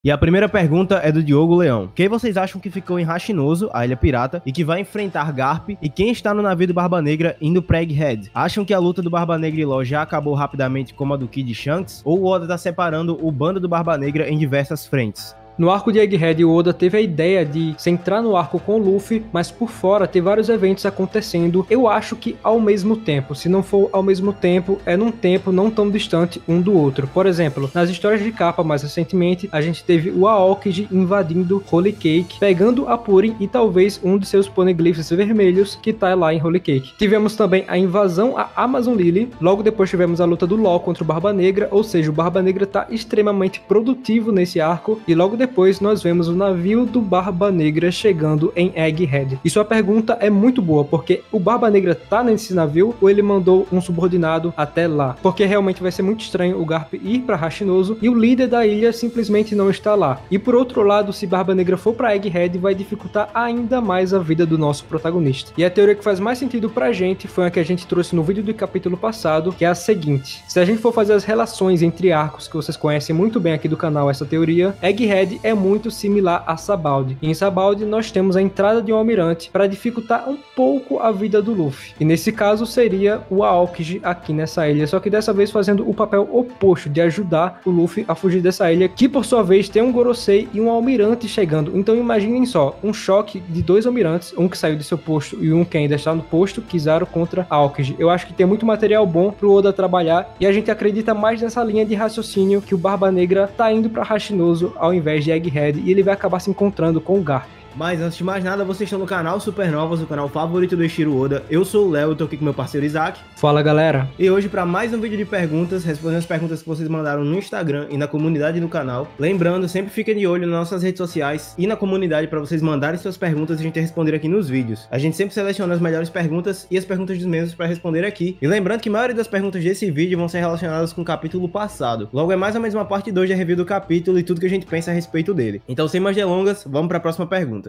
E a primeira pergunta é do Diogo Leão. Quem vocês acham que ficou em Hashinozo, a Ilha Pirata, e que vai enfrentar Garp? E quem está no navio do Barba Negra indo pra Egghead? Acham que a luta do Barba Negra e Law já acabou rapidamente como a do Kid e Shanks? Ou o Oda tá separando o bando do Barba Negra em diversas frentes? No arco de Egghead, o Oda teve a ideia de centrar no arco com o Luffy, mas por fora ter vários eventos acontecendo, eu acho que ao mesmo tempo. Se não for ao mesmo tempo, é num tempo não tão distante um do outro. Por exemplo, nas histórias de capa mais recentemente, a gente teve o Aokiji invadindo Holy Cake, pegando a Purin e talvez um de seus poneglyphs vermelhos que tá lá em Holy Cake. Tivemos também a invasão à Amazon Lily, logo depois tivemos a luta do Law contra o Barba Negra, ou seja, o Barba Negra tá extremamente produtivo nesse arco, e logo depois nós vemos o navio do Barba Negra chegando em Egghead. E sua pergunta é muito boa, porque o Barba Negra tá nesse navio ou ele mandou um subordinado até lá? Porque realmente vai ser muito estranho o Garp ir para Hashinozo e o líder da ilha simplesmente não está lá. E por outro lado, se Barba Negra for para Egghead, vai dificultar ainda mais a vida do nosso protagonista. E a teoria que faz mais sentido pra gente foi a que a gente trouxe no vídeo do capítulo passado, que é a seguinte: se a gente for fazer as relações entre arcos, que vocês conhecem muito bem aqui do canal essa teoria, Egghead é muito similar a Sabaody. E em Sabaody nós temos a entrada de um almirante para dificultar um pouco a vida do Luffy. E nesse caso seria o Aokiji aqui nessa ilha, só que dessa vez fazendo o papel oposto, de ajudar o Luffy a fugir dessa ilha, que por sua vez tem um Gorosei e um almirante chegando. Então imaginem só, um choque de dois almirantes, um que saiu de seu posto e um que ainda está no posto, Kizaru contra Aokiji. Eu acho que tem muito material bom pro Oda trabalhar, e a gente acredita mais nessa linha de raciocínio que o Barba Negra tá indo para Hashinozo ao invés de Egghead, e ele vai acabar se encontrando com o Garp. Mas antes de mais nada, vocês estão no canal Supernovas, o canal favorito do Eiichiro Oda. Eu sou o Léo, eu tô aqui com meu parceiro Isaac. Fala, galera! E hoje para mais um vídeo de perguntas, respondendo as perguntas que vocês mandaram no Instagram e na comunidade do canal. Lembrando, sempre fiquem de olho nas nossas redes sociais e na comunidade para vocês mandarem suas perguntas e a gente responder aqui nos vídeos. A gente sempre seleciona as melhores perguntas e as perguntas dos mesmos para responder aqui. E lembrando que a maioria das perguntas desse vídeo vão ser relacionadas com o capítulo passado. Logo é mais ou menos uma parte 2 da review do capítulo e tudo que a gente pensa a respeito dele. Então, sem mais delongas, vamos para a próxima pergunta.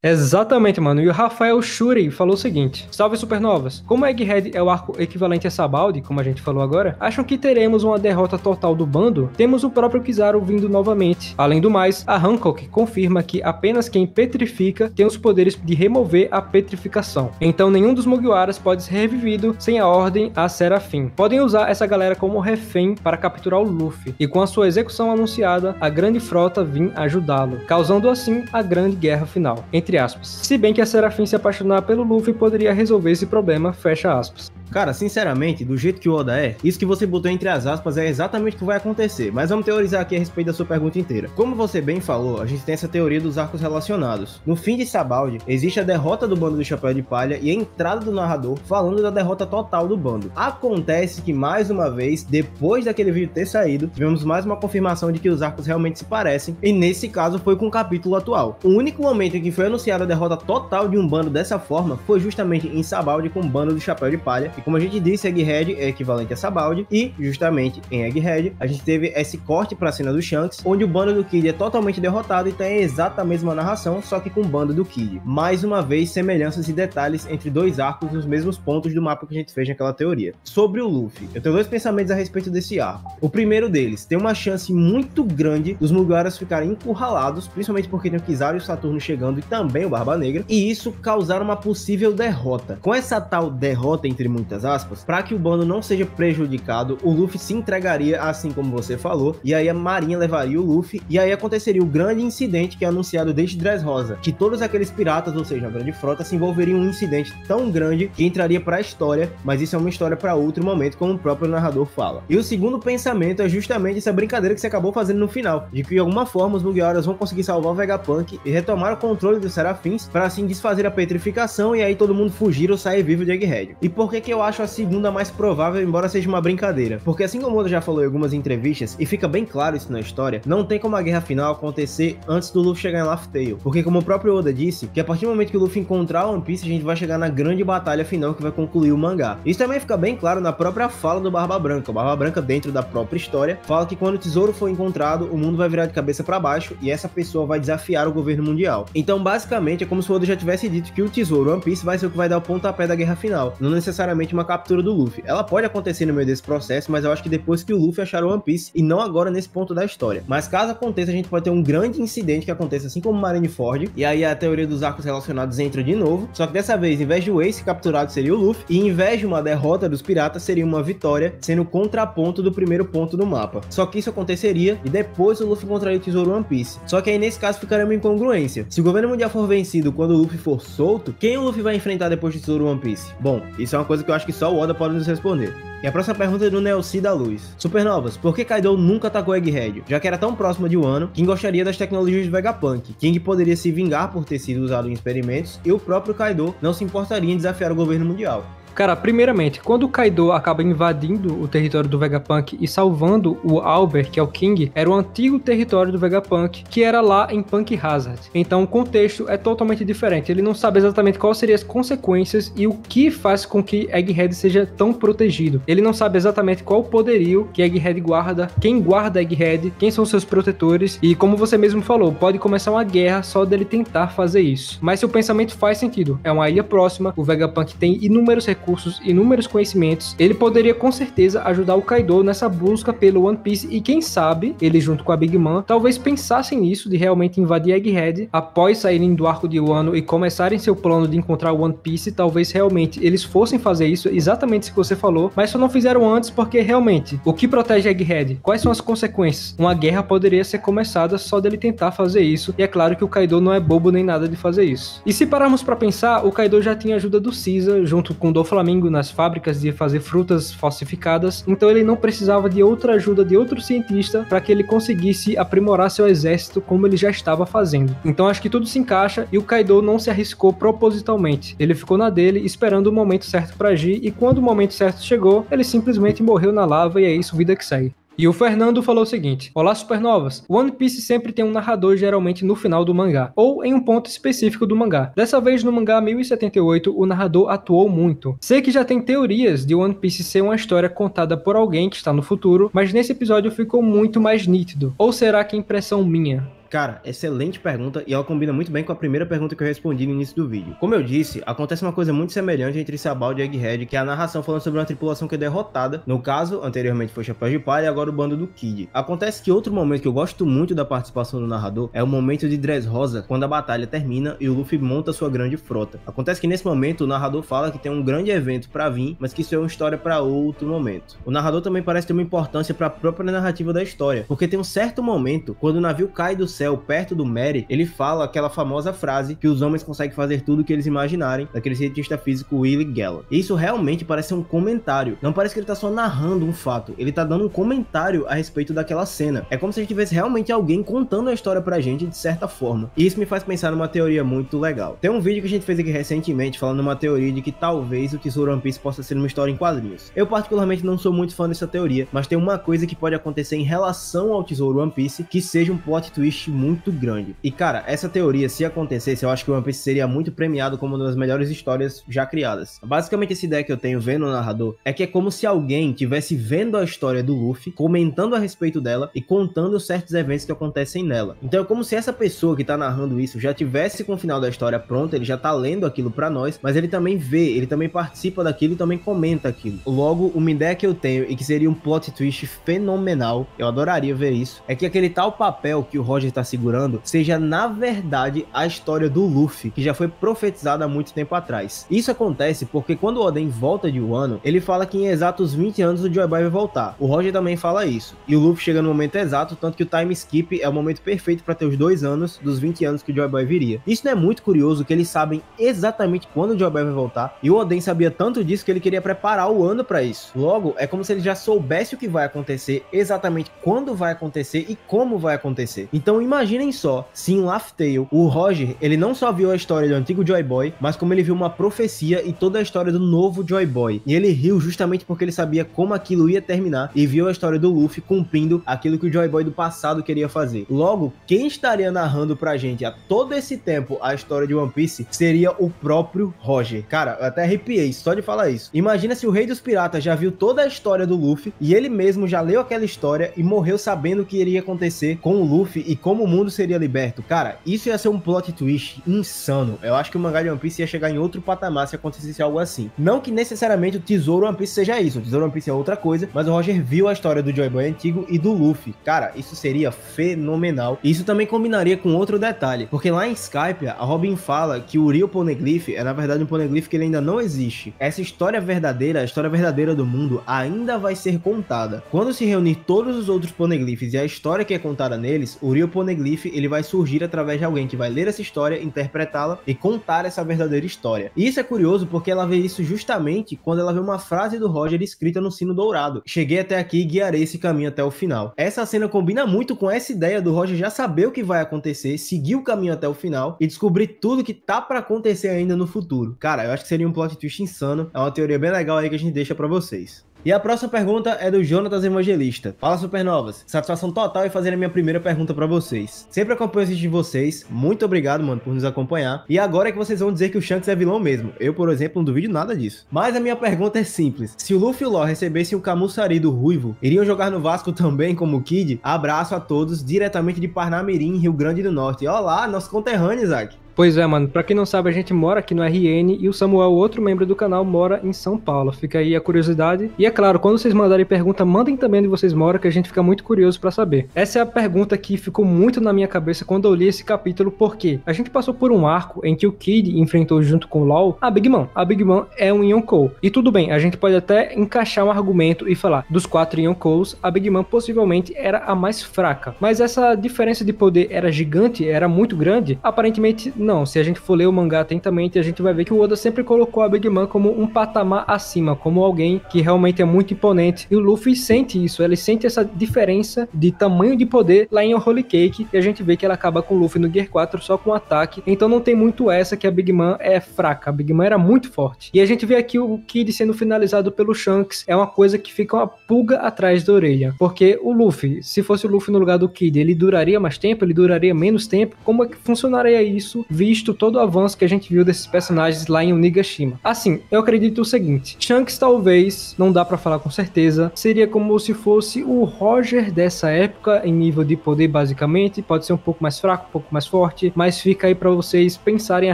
Exatamente, mano. E o Rafael Shuri falou o seguinte: salve Supernovas, como Egghead é o arco equivalente a Sabaody, como a gente falou agora, acham que teremos uma derrota total do bando? Temos o próprio Kizaru vindo novamente. Além do mais, a Hancock confirma que apenas quem petrifica tem os poderes de remover a petrificação. Então nenhum dos Mugiwaras pode ser revivido sem a ordem a Serafim. Podem usar essa galera como refém para capturar o Luffy, e com a sua execução anunciada, a grande frota vir ajudá-lo, causando assim a grande guerra final. Entre aspas. Se bem que a Serafim se apaixonar pelo Luffy poderia resolver esse problema, fecha aspas. Cara, sinceramente, do jeito que o Oda é, isso que você botou entre as aspas é exatamente o que vai acontecer, mas vamos teorizar aqui a respeito da sua pergunta inteira. Como você bem falou, a gente tem essa teoria dos arcos relacionados. No fim de Sabaody, existe a derrota do bando do Chapéu de Palha e a entrada do narrador falando da derrota total do bando. Acontece que, mais uma vez, depois daquele vídeo ter saído, tivemos mais uma confirmação de que os arcos realmente se parecem, e nesse caso foi com o capítulo atual. O único momento em que foi anunciada a derrota total de um bando dessa forma foi justamente em Sabaody com o bando do Chapéu de Palha. E como a gente disse, Egghead é equivalente a Sabaody, e justamente em Egghead a gente teve esse corte pra cena do Shanks, onde o bando do Kid é totalmente derrotado e tem a exata mesma narração, só que com o bando do Kid. Mais uma vez, semelhanças e detalhes entre dois arcos nos mesmos pontos do mapa que a gente fez naquela teoria. Sobre o Luffy, eu tenho dois pensamentos a respeito desse arco. O primeiro deles, tem uma chance muito grande dos Mugiwaras ficarem encurralados, principalmente porque tem o Kizaru e o Saturno chegando e também o Barba Negra, e isso causar uma possível derrota. Com essa tal derrota, entre muitas aspas, para que o bando não seja prejudicado, o Luffy se entregaria, assim como você falou, e aí a marinha levaria o Luffy, e aí aconteceria o grande incidente que é anunciado desde Dressrosa, que todos aqueles piratas, ou seja, a grande frota, se envolveriam em um incidente tão grande que entraria para a história, mas isso é uma história para outro momento, como o próprio narrador fala. E o segundo pensamento é justamente essa brincadeira que você acabou fazendo no final, de que de alguma forma os Mugiwaras vão conseguir salvar o Vegapunk e retomar o controle dos Serafins, para assim desfazer a petrificação e aí todo mundo fugir ou sair vivo de Egghead. E por que eu eu acho a segunda mais provável, embora seja uma brincadeira. Porque assim como o Oda já falou em algumas entrevistas, e fica bem claro isso na história, não tem como a guerra final acontecer antes do Luffy chegar em Laugh Tale. Porque como o próprio Oda disse, que a partir do momento que o Luffy encontrar One Piece, a gente vai chegar na grande batalha final que vai concluir o mangá. Isso também fica bem claro na própria fala do Barba Branca. O Barba Branca, dentro da própria história, fala que quando o tesouro for encontrado, o mundo vai virar de cabeça para baixo e essa pessoa vai desafiar o governo mundial. Então, basicamente, é como se o Oda já tivesse dito que o tesouro One Piece vai ser o que vai dar o pontapé da guerra final, não necessariamente uma captura do Luffy. Ela pode acontecer no meio desse processo, mas eu acho que depois que o Luffy achar o One Piece, e não agora nesse ponto da história. Mas caso aconteça, a gente pode ter um grande incidente que aconteça assim como Marineford, e aí a teoria dos arcos relacionados entra de novo, só que dessa vez, em vez de o Ace capturado, seria o Luffy, e em vez de uma derrota dos piratas, seria uma vitória, sendo o contraponto do primeiro ponto do mapa. Só que isso aconteceria, e depois o Luffy encontraria o tesouro One Piece. Só que aí nesse caso ficaria uma incongruência. Se o governo mundial for vencido quando o Luffy for solto, quem o Luffy vai enfrentar depois do tesouro One Piece? Bom, isso é uma coisa que eu acho que só o Oda pode nos responder. E a próxima pergunta é do Nelci da Luz. Supernovas, por que Kaido nunca atacou Egghead? Já que era tão próximo de Wano, King gostaria das tecnologias de Vegapunk. King poderia se vingar por ter sido usado em experimentos, e o próprio Kaido não se importaria em desafiar o governo mundial. Cara, primeiramente, quando o Kaido acaba invadindo o território do Vegapunk e salvando o Albert, que é o King, era o antigo território do Vegapunk, que era lá em Punk Hazard. Então o contexto é totalmente diferente. Ele não sabe exatamente quais seriam as consequências e o que faz com que Egghead seja tão protegido. Ele não sabe exatamente qual o poderio que Egghead guarda, quem guarda Egghead, quem são seus protetores, e como você mesmo falou, pode começar uma guerra só dele tentar fazer isso. Mas seu pensamento faz sentido. É uma ilha próxima, o Vegapunk tem inúmeros recursos, inúmeros conhecimentos, ele poderia com certeza ajudar o Kaido nessa busca pelo One Piece e quem sabe, ele junto com a Big Mom, talvez pensassem nisso de realmente invadir Egghead após saírem do arco de Wano e começarem seu plano de encontrar o One Piece, talvez realmente eles fossem fazer isso, exatamente isso que você falou, mas só não fizeram antes porque realmente, o que protege Egghead? Quais são as consequências? Uma guerra poderia ser começada só dele tentar fazer isso, e é claro que o Kaido não é bobo nem nada de fazer isso. E se pararmos pra pensar, o Kaido já tinha ajuda do Caesar, junto com o Doflamingo nas fábricas de fazer frutas falsificadas, então ele não precisava de outra ajuda de outro cientista para que ele conseguisse aprimorar seu exército como ele já estava fazendo. Então acho que tudo se encaixa e o Kaido não se arriscou propositalmente. Ele ficou na dele esperando o momento certo para agir e quando o momento certo chegou, ele simplesmente morreu na lava e é isso, vida que segue. E o Fernando falou o seguinte: olá supernovas, One Piece sempre tem um narrador geralmente no final do mangá, ou em um ponto específico do mangá. Dessa vez no mangá 1078 o narrador atuou muito. Sei que já tem teorias de One Piece ser uma história contada por alguém que está no futuro, mas nesse episódio ficou muito mais nítido. Ou será que é impressão minha? Cara, excelente pergunta e ela combina muito bem com a primeira pergunta que eu respondi no início do vídeo. Como eu disse, acontece uma coisa muito semelhante entre Sabaldi e Egghead, que é a narração falando sobre uma tripulação que é derrotada. No caso, anteriormente foi Chapéu de Palha e agora o bando do Kid. Acontece que outro momento que eu gosto muito da participação do narrador é o momento de Dressrosa, quando a batalha termina e o Luffy monta sua grande frota. Acontece que nesse momento o narrador fala que tem um grande evento pra vir, mas que isso é uma história pra outro momento. O narrador também parece ter uma importância pra própria narrativa da história, porque tem um certo momento, quando o navio cai do céu perto do Mary, ele fala aquela famosa frase que os homens conseguem fazer tudo o que eles imaginarem, daquele cientista físico Willie Gallant. E isso realmente parece um comentário, não parece que ele tá só narrando um fato, ele tá dando um comentário a respeito daquela cena. É como se a gente tivesse realmente alguém contando a história pra gente de certa forma. E isso me faz pensar numa teoria muito legal. Tem um vídeo que a gente fez aqui recentemente falando uma teoria de que talvez o Tesouro One Piece possa ser uma história em quadrinhos. Eu particularmente não sou muito fã dessa teoria, mas tem uma coisa que pode acontecer em relação ao Tesouro One Piece que seja um plot twist muito grande. E cara, essa teoria, se acontecesse, eu acho que o One Piece seria muito premiado como uma das melhores histórias já criadas. Basicamente, essa ideia que eu tenho vendo o narrador é que é como se alguém tivesse vendo a história do Luffy, comentando a respeito dela e contando certos eventos que acontecem nela. Então é como se essa pessoa que tá narrando isso já tivesse com o final da história pronto, ele já tá lendo aquilo pra nós, mas ele também vê, ele também participa daquilo e também comenta aquilo. Logo, uma ideia que eu tenho e que seria um plot twist fenomenal, eu adoraria ver isso, é que aquele tal papel que o Roger tá segurando seja na verdade a história do Luffy, que já foi profetizada há muito tempo atrás. Isso acontece porque quando o Oden volta de Wano, ele fala que em exatos 20 anos o Joy Boy vai voltar. O Roger também fala isso. E o Luffy chega no momento exato, tanto que o time skip é o momento perfeito para ter os 2 anos dos 20 anos que o Joy Boy viria. Isso não é muito curioso que eles sabem exatamente quando o Joy Boy vai voltar, e o Oden sabia tanto disso que ele queria preparar o Wano para isso. Logo, é como se ele já soubesse o que vai acontecer, exatamente quando vai acontecer e como vai acontecer. Então imaginem só, se em Laugh Tale, o Roger, ele não só viu a história do antigo Joy Boy, mas como ele viu uma profecia e toda a história do novo Joy Boy. E ele riu justamente porque ele sabia como aquilo ia terminar e viu a história do Luffy cumprindo aquilo que o Joy Boy do passado queria fazer. Logo, quem estaria narrando pra gente há todo esse tempo a história de One Piece seria o próprio Roger. Cara, eu até arrepiei só de falar isso. Imagina se o Rei dos Piratas já viu toda a história do Luffy e ele mesmo já leu aquela história e morreu sabendo o que iria acontecer com o Luffy e como o mundo seria liberto. Cara, isso ia ser um plot twist insano. Eu acho que o mangá de One Piece ia chegar em outro patamar se acontecesse algo assim. Não que necessariamente o Tesouro One Piece seja isso. O Tesouro One Piece é outra coisa, mas o Roger viu a história do Joy Boy antigo e do Luffy. Cara, isso seria fenomenal. E isso também combinaria com outro detalhe, porque lá em Skypiea, a Robin fala que o Real Poneglyph é na verdade um Poneglyph que ele ainda não existe. Essa história verdadeira, a história verdadeira do mundo, ainda vai ser contada. Quando se reunir todos os outros Poneglyphs e a história que é contada neles, o Real Poneglyph ele vai surgir através de alguém que vai ler essa história, interpretá-la e contar essa verdadeira história. E isso é curioso porque ela vê isso justamente quando ela vê uma frase do Roger escrita no sino dourado: cheguei até aqui e guiarei esse caminho até o final. Essa cena combina muito com essa ideia do Roger já saber o que vai acontecer, seguir o caminho até o final e descobrir tudo que tá pra acontecer ainda no futuro. Cara, eu acho que seria um plot twist insano. É uma teoria bem legal aí que a gente deixa pra vocês. E a próxima pergunta é do Jonatas Evangelista. Fala, Supernovas. Satisfação total em fazer a minha primeira pergunta pra vocês. Sempre acompanho os vídeos de vocês. Muito obrigado, mano, por nos acompanhar. E agora é que vocês vão dizer que o Shanks é vilão mesmo. Eu, por exemplo, não duvido nada disso. Mas a minha pergunta é simples. Se o Luffy e o Law recebessem o Camussari do Ruivo, iriam jogar no Vasco também como o Kid? Abraço a todos, diretamente de Parnamirim, Rio Grande do Norte. Olá, nosso conterrâneo, Isaac. Pois é, mano, pra quem não sabe, a gente mora aqui no RN e o Samuel, outro membro do canal, mora em São Paulo. Fica aí a curiosidade. E é claro, quando vocês mandarem pergunta, mandem também onde vocês moram, que a gente fica muito curioso pra saber. Essa é a pergunta que ficou muito na minha cabeça quando eu li esse capítulo, porque a gente passou por um arco em que o Kid enfrentou junto com o Law a Big Mom. A Big Mom é um Yonkou. E tudo bem, a gente pode até encaixar um argumento e falar, dos 4 Yonkous, a Big Mom possivelmente era a mais fraca. Mas essa diferença de poder era gigante, era muito grande? Aparentemente não. Se a gente for ler o mangá atentamente, a gente vai ver que o Oda sempre colocou a Big Mom como um patamar acima, como alguém que realmente é muito imponente. E o Luffy sente isso, ele sente essa diferença de tamanho de poder lá em Holy Cake, e a gente vê que ela acaba com o Luffy no Gear 4 só com um ataque. Então não tem muito essa que a Big Mom é fraca, a Big Mom era muito forte. E a gente vê aqui o Kid sendo finalizado pelo Shanks, é uma coisa que fica uma pulga atrás da orelha, porque o Luffy, se fosse o Luffy no lugar do Kid, ele duraria mais tempo, ele duraria menos tempo? Como é que funcionaria isso, visto todo o avanço que a gente viu desses personagens lá em Onigashima? Assim, eu acredito o seguinte, Shanks talvez, não dá pra falar com certeza, seria como se fosse o Roger dessa época em nível de poder basicamente, pode ser um pouco mais fraco, um pouco mais forte, mas fica aí pra vocês pensarem a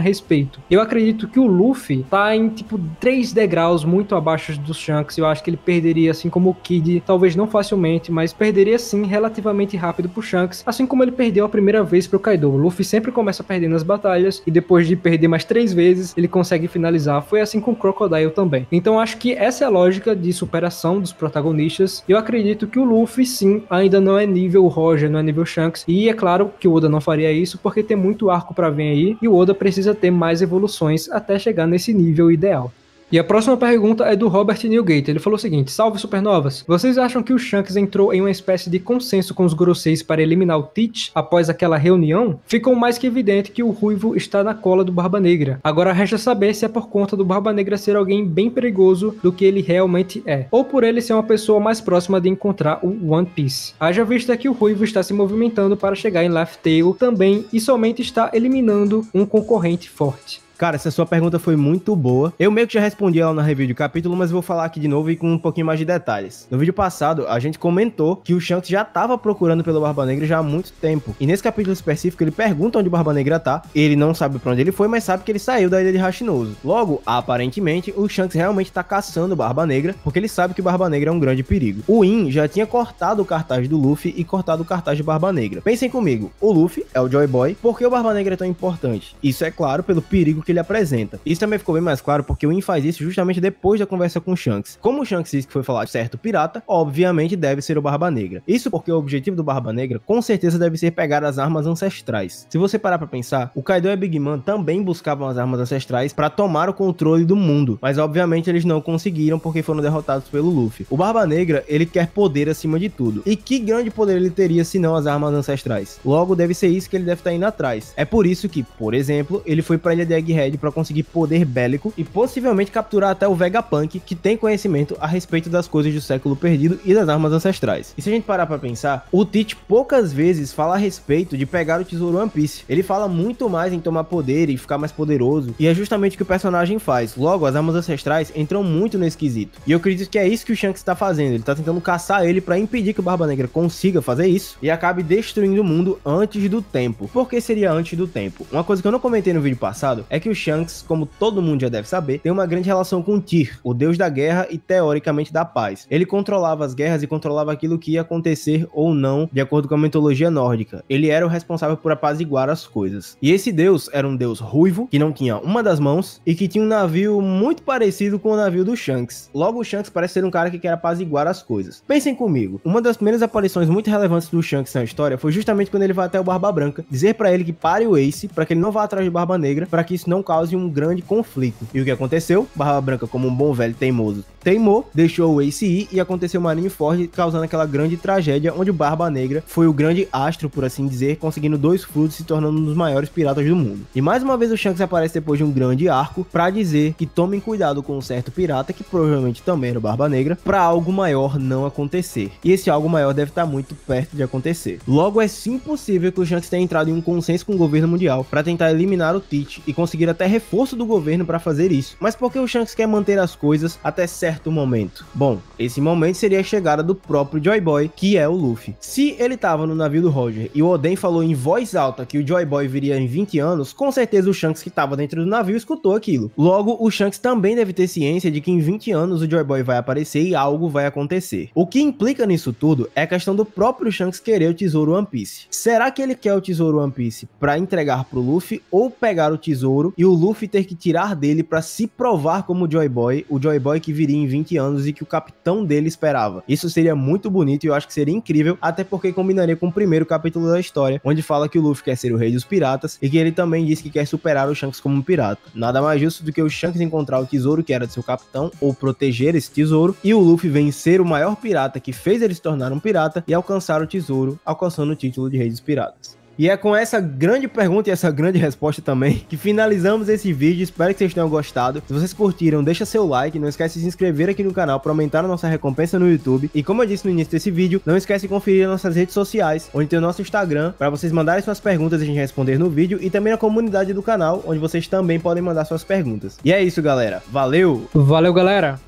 respeito. Eu acredito que o Luffy tá em tipo 3 degraus muito abaixo do Shanks, eu acho que ele perderia assim como o Kid, talvez não facilmente, mas perderia sim relativamente rápido pro Shanks, assim como ele perdeu a primeira vez pro Kaido. O Luffy sempre começa perdendo as batalhas e depois de perder mais 3 vezes, ele consegue finalizar. Foi assim com o Crocodile também. Então acho que essa é a lógica de superação dos protagonistas. Eu acredito que o Luffy, sim, ainda não é nível Roger, não é nível Shanks. E é claro que o Oda não faria isso, porque tem muito arco pra vir aí, e o Oda precisa ter mais evoluções até chegar nesse nível ideal. E a próxima pergunta é do Robert Newgate. Ele falou o seguinte: salve Supernovas, vocês acham que o Shanks entrou em uma espécie de consenso com os Goroseis para eliminar o Teach após aquela reunião? Ficou mais que evidente que o Ruivo está na cola do Barba Negra. Agora resta saber se é por conta do Barba Negra ser alguém bem perigoso do que ele realmente é, ou por ele ser uma pessoa mais próxima de encontrar o One Piece. Haja vista que o Ruivo está se movimentando para chegar em Laugh Tale também e somente está eliminando um concorrente forte. Cara, essa sua pergunta foi muito boa. Eu meio que já respondi ela na review do capítulo, mas vou falar aqui de novo e com um pouquinho mais de detalhes. No vídeo passado, a gente comentou que o Shanks já estava procurando pelo Barba Negra já há muito tempo. E nesse capítulo específico, ele pergunta onde o Barba Negra tá. Ele não sabe pra onde ele foi, mas sabe que ele saiu da ilha de Hashinosu. Logo, aparentemente, o Shanks realmente tá caçando o Barba Negra, porque ele sabe que o Barba Negra é um grande perigo. O In já tinha cortado o cartaz do Luffy e cortado o cartaz de Barba Negra. Pensem comigo, o Luffy é o Joy Boy, por que o Barba Negra é tão importante? Isso é claro pelo perigo que ele apresenta. Isso também ficou bem mais claro porque o In faz isso justamente depois da conversa com o Shanks. Como o Shanks disse que foi falar de certo pirata, obviamente deve ser o Barba Negra. Isso porque o objetivo do Barba Negra com certeza deve ser pegar as armas ancestrais. Se você parar pra pensar, o Kaido e a Big Mom também buscavam as armas ancestrais para tomar o controle do mundo, mas obviamente eles não conseguiram porque foram derrotados pelo Luffy. O Barba Negra, ele quer poder acima de tudo. E que grande poder ele teria se não as armas ancestrais? Logo, deve ser isso que ele deve estar indo atrás. É por isso que, por exemplo, ele foi pra ilha de Egghead para conseguir poder bélico e possivelmente capturar até o Vegapunk, que tem conhecimento a respeito das coisas do século perdido e das armas ancestrais. E se a gente parar pra pensar, o Teach poucas vezes fala a respeito de pegar o tesouro One Piece. Ele fala muito mais em tomar poder e ficar mais poderoso, e é justamente o que o personagem faz. Logo, as armas ancestrais entram muito nesse quesito. E eu acredito que é isso que o Shanks tá fazendo. Ele tá tentando caçar ele pra impedir que o Barba Negra consiga fazer isso e acabe destruindo o mundo antes do tempo. Por que seria antes do tempo? Uma coisa que eu não comentei no vídeo passado é que o Shanks, como todo mundo já deve saber, tem uma grande relação com Tyr, o deus da guerra e teoricamente da paz. Ele controlava as guerras e controlava aquilo que ia acontecer ou não, de acordo com a mitologia nórdica. Ele era o responsável por apaziguar as coisas. E esse deus era um deus ruivo, que não tinha uma das mãos e que tinha um navio muito parecido com o navio do Shanks. Logo, o Shanks parece ser um cara que quer apaziguar as coisas. Pensem comigo, uma das primeiras aparições muito relevantes do Shanks na história foi justamente quando ele vai até o Barba Branca, dizer pra ele que pare o Ace, pra que ele não vá atrás de Barba Negra, pra que isso não cause um grande conflito. E o que aconteceu? Barba Branca, como um bom velho teimoso, teimou, deixou o Ace ir e aconteceu Marineford, causando aquela grande tragédia onde o Barba Negra foi o grande astro, por assim dizer, conseguindo 2 frutos e se tornando um dos maiores piratas do mundo. E mais uma vez o Shanks aparece depois de um grande arco pra dizer que tomem cuidado com um certo pirata, que provavelmente também era o Barba Negra, pra algo maior não acontecer. E esse algo maior deve estar muito perto de acontecer. Logo, é sim possível que o Shanks tenha entrado em um consenso com o governo mundial pra tentar eliminar o Teach e conseguir até reforço do governo pra fazer isso. Mas por que o Shanks quer manter as coisas até certo momento? Bom, esse momento seria a chegada do próprio Joy Boy, que é o Luffy. Se ele tava no navio do Roger e o Oden falou em voz alta que o Joy Boy viria em 20 anos, com certeza o Shanks que tava dentro do navio escutou aquilo. Logo, o Shanks também deve ter ciência de que em 20 anos o Joy Boy vai aparecer e algo vai acontecer. O que implica nisso tudo é a questão do próprio Shanks querer o tesouro One Piece. Será que ele quer o tesouro One Piece pra entregar pro Luffy ou pegar o tesouro e o Luffy ter que tirar dele pra se provar como o Joy Boy que viria em 20 anos e que o capitão dele esperava? Isso seria muito bonito e eu acho que seria incrível, até porque combinaria com o primeiro capítulo da história, onde fala que o Luffy quer ser o rei dos piratas e que ele também disse que quer superar o Shanks como um pirata. Nada mais justo do que o Shanks encontrar o tesouro que era de seu capitão ou proteger esse tesouro e o Luffy vencer o maior pirata que fez ele se tornar um pirata e alcançar o tesouro, alcançando o título de rei dos piratas. E é com essa grande pergunta e essa grande resposta também que finalizamos esse vídeo. Espero que vocês tenham gostado. Se vocês curtiram, deixa seu like. Não esquece de se inscrever aqui no canal para aumentar a nossa recompensa no YouTube. E como eu disse no início desse vídeo, não esquece de conferir nossas redes sociais, onde tem o nosso Instagram, para vocês mandarem suas perguntas e a gente responder no vídeo. E também na comunidade do canal, onde vocês também podem mandar suas perguntas. E é isso, galera. Valeu! Valeu, galera!